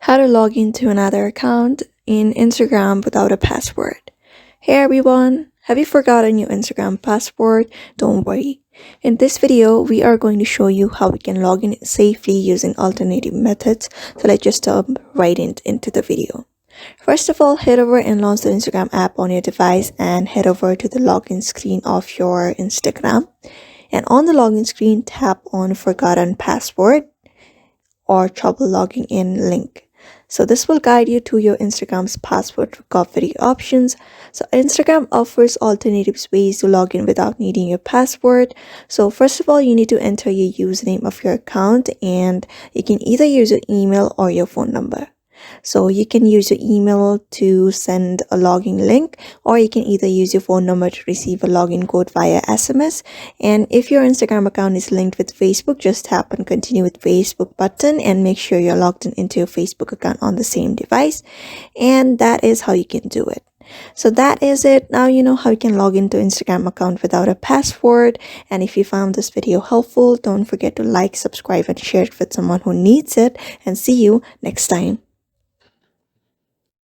How to log into another account in Instagram without a password. Hey everyone, have you forgotten your Instagram password? Don't worry. In this video, we are going to show you how we can log in safely using alternative methods. So let's just jump right into the video. First of all, head over and launch the Instagram app on your device and head over to the login screen of your Instagram. And on the login screen, tap on Forgotten Password or Trouble Logging In link. So this will guide you to your Instagram's password recovery options. So Instagram offers alternative ways to log in without needing your password. So first of all, you need to enter your username of your account, and you can either use your email or your phone number. So you can use your email to send a login link, or you can either use your phone number to receive a login code via SMS. And if your Instagram account is linked with Facebook, just tap on continue with Facebook button and make sure you're logged into your Facebook account on the same device. And that is how you can do it. So that is it. Now you know how you can log into Instagram account without a password. And if you found this video helpful, don't forget to like, subscribe, and share it with someone who needs it. And see you next time.